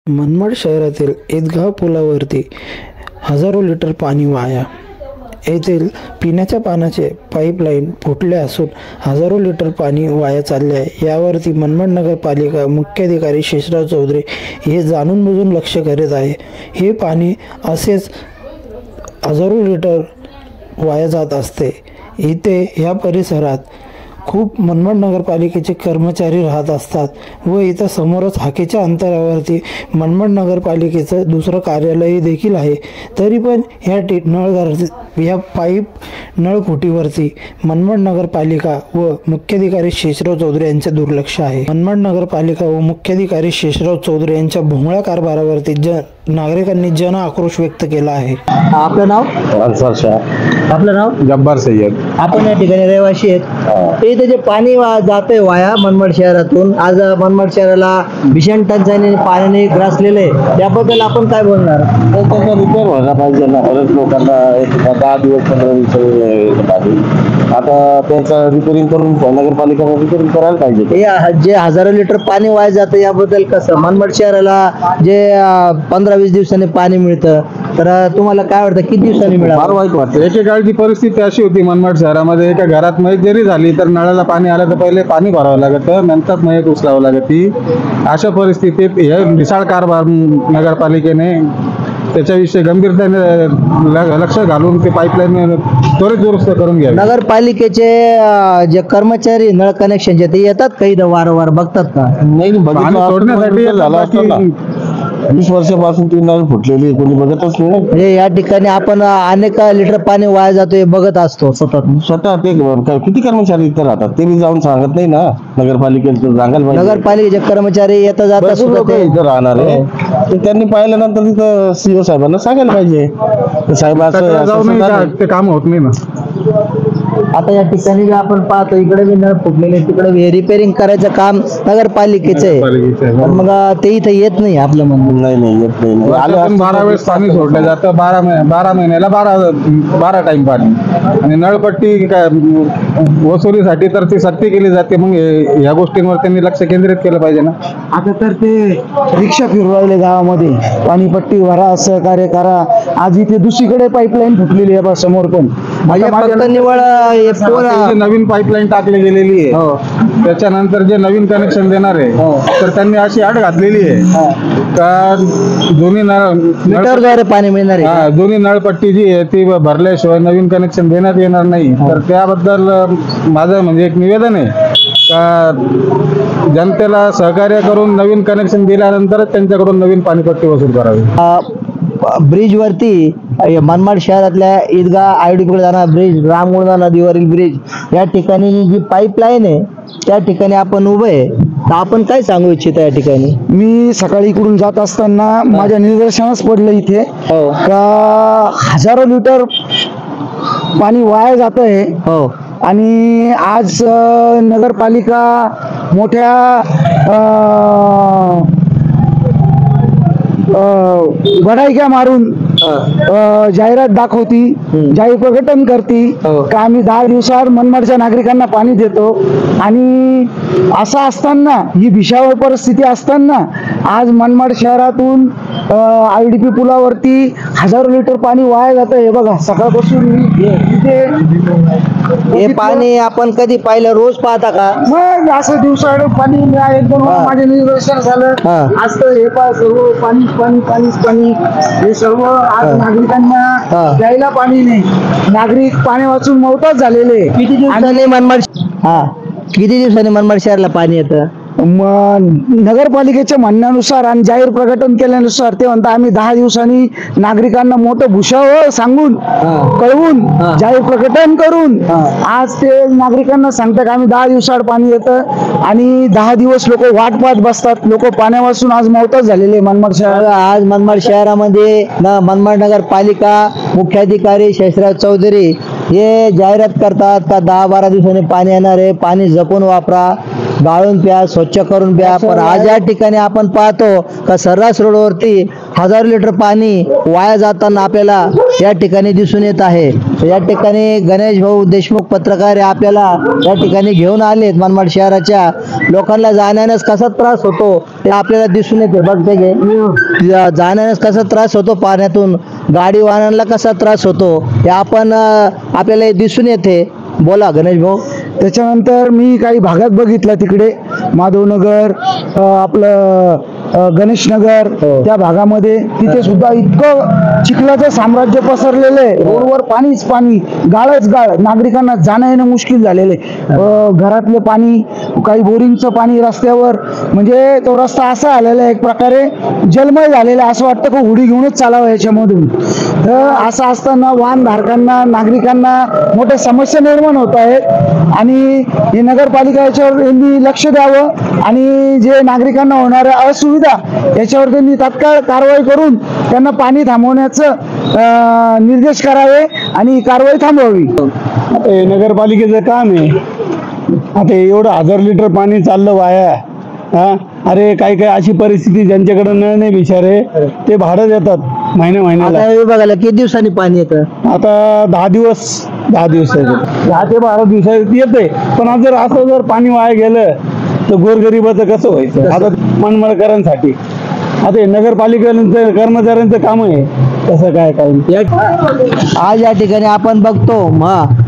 मनमाड शहरातील ईदगाह पुलावरती हजारो लिटर पाणी वाया. येथील पिण्याच्या पाण्याचे पाईपलाईन फुटले असून हजारो लिटर पाणी वाया चालले आहे. यावरती मनमाड नगरपालिका मुख्याधिकारी शेषराव चौधरी हे जाणून बुजून लक्ष करीत आहे. हे पाणी असेच हजारो लिटर वाया जात असते. इथे या परिसरात खूप मनमाड नगरपालिकेचे कर्मचारी राहत असतात व इथं समोरच हाकेच्या अंतरावरती मनमाड नगरपालिकेचं दुसरं कार्यालय देखील आहे. तरी पण या पाईप नळफुटीवरती मनमाड नगरपालिका व मुख्याधिकारी शेषराव चौधरी यांचे दुर्लक्ष आहे. मनमाड नगरपालिका व मुख्याधिकारी शेषराव चौधरी यांच्या भोंगळ्या कारभारावरती नागरिकांनी जन आक्रोश व्यक्त केला आहे. आपलं नाव? अन्सार शाह. आपलं नाव? जब्बार सय्यद. आपण या ठिकाणी रहिवासी आहेत. इथे जे पाणी जातंय वाया मनमाड शहरातून, आज मनमाड शहराला भीषण टंचाईने पाण्याने ग्रासलेलं आहे, त्याबद्दल आपण काय बोलणार? त्याचा रिपेअर व्हायला पाहिजे ना. बरेच लोकांना 10 दिवस 15 दिवस पाहिजे. आता त्याचं रिपेअरिंग करून नगरपालिकेने रिपेअरिंग करायला पाहिजे. हे जे हजारो लिटर पाणी वाया जातं याबद्दल कसं? मनमाड शहराला जे 15-20 दिवसांनी पाणी मिळतं, तर तुम्हाला काय वाटतं किती दिवसांनी मिळालं? फार वाईट वाटतं. एकेकाळची परिस्थिती अशी होती मनमाड शहरामध्ये, एका घरात मयत जरी झाली तर नळाला पाणी आलं तर पहिले पाणी भरावं लागतं, नंतर मयत उचलावं लागती. अशा परिस्थितीत हे ढिसाळ कारभार नगरपालिकेने त्याच्याविषयी गंभीरतेने लक्ष घालून ते पाईपलाईन त्वरित दुरुस्त करून घ्यावी. नगरपालिकेचे जे कर्मचारी नळ कनेक्शनचे ते येतात काही वारंवार बघतात का? नाही, पाणी सोडण्यासाठी झालं असतं ना. 20 वर्षापासून ती नळ फुटलेली, कोणी बघतच नाही. म्हणजे या ठिकाणी आपण अनेक लिटर पाणी वाया जातो हे बघत असतो स्वतः ते किती कर्मचारी इथं राहतात ते मी जाऊन सांगत नाही ना. नगरपालिकेचं सांगायला पाहिजे. नगरपालिकेचे कर्मचारी येता जातात लोक इथं राहणार आहे, तर त्यांनी पाहिल्यानंतर तिथं सीओ साहेबांना सांगायला पाहिजे. साहेब असं ते काम होत नाही ना. आता या ठिकाणी आपण पाहतो इकडे बी नळ फुटलेले, तिकडे रिपेअरिंग करायचं काम नगरपालिकेचं आहे, मग ते इथं येत नाही. आपलं म्हणणं नाही येत नाही. आले 12 वेळेस पाणी सोडलं जातं. 12 महिन्याला 12 टाइम पाणी. आणि नळपट्टी काय वसुलीसाठी तर ती सक्ती केली जाते. मग या गोष्टींवर त्यांनी लक्ष केंद्रित केलं पाहिजे ना. आता तर ते रिक्षा फिरू राहिले गावामध्ये, पाणीपट्टी भरा, सहकार्य करा. आज इथे दुसरीकडे पाईपलाईन फुटलेली आहे समोर. पण निवळ नवीन पाईपलाईन टाकली गेलेली आहे, त्याच्यानंतर जे नवीन कनेक्शन देणार आहे तर त्यांनी अशी अट घातलेली आहे का जुनी मीटरद्वारे पाणी मिळणार आहे. जुनी नळपट्टी जी आहे ती भरल्याशिवाय नवीन कनेक्शन देण्यात येणार नाही. तर त्याबद्दल माझं म्हणजे एक निवेदन आहे का जनतेला सहकार्य करून नवीन कनेक्शन दिल्यानंतरच त्यांच्याकडून नवीन पाणीपट्टी वसूल करावी. ब्रिज वरती मनमाड शहरातल्या ईदगाह IDP जाणारा ब्रिज, रामगुंडा नदीवरील ब्रिज, या ठिकाणी जी पाईपलाईन आहे त्या ठिकाणी आपण उभे आहे. तर आपण काय सांगू इच्छिता या ठिकाणी? मी सकाळी इकडून जात असताना माझ्या निदर्शनास पडलं इथे का हजारो लिटर पाणी वाया जात आहे. आणि आज नगरपालिका मोठ्या बढाईक्या मारून जाहिरात दाखवती, जाहीर प्रकटन करती का आम्ही 10 दिवसात मनमाडच्या नागरिकांना पाणी देतो. आणि असं असताना, ही भीषण परिस्थिती असताना आज मनमाड शहरातून IDP पुलावरती हजारो लिटर पाणी वाया जातं. हे बघा, सकाळपासून हे पाणी आपण कधी पाहिलं? रोज पाहता का? मग असं दिवसाआड पाणी एकदम माझे निदर्शन झालं. आज तर हे सर्व पाणी पाणी पाणीच पाणी. हे सर्व आज नागरिकांना प्यायला पाणी नाही. नागरिक पाणी वाचून मौताच झालेले. किती दिवसांनी मनमाड शहराला पाणी येतं? नगरपालिकेच्या म्हणण्यानुसार आणि जाहीर प्रकटन केल्यानुसार ते म्हणतात आम्ही 10 दिवसांनी नागरिकांना मोठं भूषावळ सांगून कळवून जाहीर प्रकटन करून आज ते नागरिकांना सांगतात आम्ही 10 दिवसाआड पाणी येतं. आणि 10 दिवस लोक वाट पाहत बसतात. लोक पाण्यापासून आज मौतच झालेले मनमाड शहर. आज मनमाड शहरामध्ये मनमाड नगरपालिका मुख्याधिकारी शेषराव चौधरी हे जाहिरात करतात का 10-12 दिवसांनी पाणी येणार आहे, पाणी जपून वापरा, गाळून प्या, स्वच्छ करून प्या. पण आज या ठिकाणी आपण पाहतो का सर्रास रोडवरती हजारो लिटर पाणी वाया जाताना आपल्याला या ठिकाणी दिसून येत आहे. या ठिकाणी गणेश भाऊ देशमुख पत्रकार हे आपल्याला या ठिकाणी घेऊन आलेत. मनमाड शहराच्या लोकांना जाण्यास कसा त्रास होतो ते आपल्याला दिसून येते. बघते गे जाण्यास कसा त्रास होतो, पाण्यातून गाडी वाहनांना कसा त्रास होतो हे आपण आपल्याला हे दिसून येते. बोला गणेश भाऊ. त्याच्यानंतर मी काही भागात बघितलं, तिकडे माधवनगर, आपलं गणेशनगर, त्या भागामध्ये तिथे सुद्धा इतकं चिखलाचं साम्राज्य पसरलेलं आहे. रोडवर पाणीच पाणी, गाळच गाळ, नागरिकांना जाणं येणं मुश्किल झालेलं आहे. घरातले पाणी, काही बोरिंगचं पाणी रस्त्यावर, म्हणजे तो रस्ता असा आलेला आहे एक प्रकारे जलमय झालेला आहे. असं वाटतं की उडी घेऊनच चालावं याच्यामधून. तर असं असताना वाहनधारकांना, नागरिकांना मोठ्या समस्या निर्माण होत आहेत आणि हे नगरपालिका याच्यावर यांनी लक्ष द्यावं आणि जे नागरिकांना होणाऱ्या असुविधा याच्यावर त्यांनी तात्काळ कारवाई करून त्यांना पाणी थांबवण्याचं निर्देश करावे आणि कारवाई थांबवावी. हे नगरपालिकेचं काम आहे. आता एवढं 1000 लिटर पाणी चाललं वाया. अरे काही काही अशी परिस्थिती ज्यांच्याकडे नळ नाही बिचारे, ते भाडं देतात महिन्याला. आता विभागाला किती दिवसांनी पाणी येतं? आता 10 दिवस 10 ते 12 दिवसात येते. पण आज जर असं जर पाणी वाया गेलं तर गोरगरिबाचं कसं व्हायचं? आता मनमाडकरांसाठी आता हे नगरपालिकेचं कर्मचाऱ्यांचं काम आहे. कसं काय आज या ठिकाणी आपण बघतो,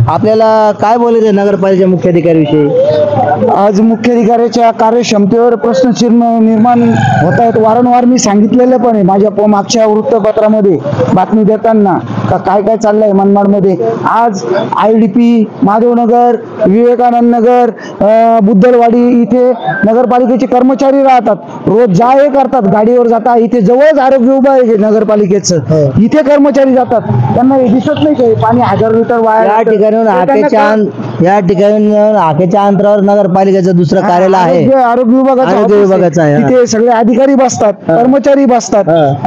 आपल्याला काय बोलायचं नगरपालिका मुख्याधिकाऱ्याविषयी? आज मुख्याधिकाऱ्याच्या कार्यक्षमतेवर प्रश्नचिन्ह निर्माण होत आहेत. वारंवार मी सांगितलेलं पण आहे माझ्या मागच्या वृत्तपत्रामध्ये बातमी देताना का काय काय चाललंय मनमाडमध्ये. आज IDP, माधवनगर, विवेकानंद नगर, बुद्धलवाडी इथे नगरपालिकेचे कर्मचारी राहतात. रोज जा ये करतात, गाडीवर जातात. इथे जवळच आरोग्य उभं आहे नगरपालिकेचं, इथे कर्मचारी जातात. त्यांना हे दिसत नाही का पाणी 1000 लिटर वाया? या ठिकाणी हाकेच्या अंतरावर नगरपालिकेचं दुसरं कार्यालय आहे, आरोग्य विभागाचं आहे. तिथे सगळे अधिकारी बसतात, कर्मचारी बसतात.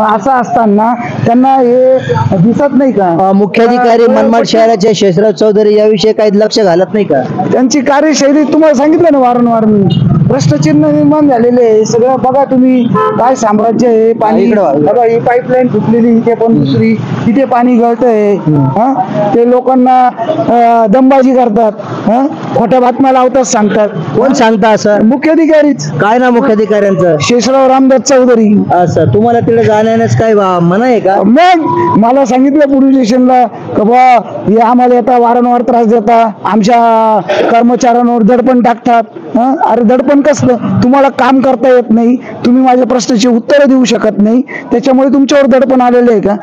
असं असताना त्यांना हे दिसत नाही का? मुख्याधिकारी मनमाड शहराचे शेषराव चौधरी याविषयी काही लक्ष घालत नाही का? त्यांची कार्यशैली तुम्हाला सांगितलं ना वारंवार मी, प्रश्नचिन्ह निर्माण झालेले सगळं बघा तुम्ही. काय साम्राज्य आहे. पाणी बघा, ही पाईपलाईन फुटलेली, इथे पण दुसरी, तिथे पाणी गळतंय. ते लोकांना दमबाजी करतात, खोट्या बातम्या लावतात, सांगतात. कोण सांगता असं? मुख्याधिकारीच. काय ना मुख्याधिकाऱ्यांचं? शेषराव रामदास चौधरी. असं तुम्हाला तिकडे जाण्यास काय मना आहे का? मग मला सांगितलं पोलीस स्टेशनला का बा हे आम्हाला येता वारंवार त्रास देता, आमच्या कर्मचाऱ्यांवर दडपण टाकतात. अरे दडपण कसलं? तुम्हाला काम करता येत नाही, तुम्ही माझ्या प्रश्नाची उत्तरं देऊ शकत नाही, त्याच्यामुळे तुमच्यावर दडपण आलेलं आहे का?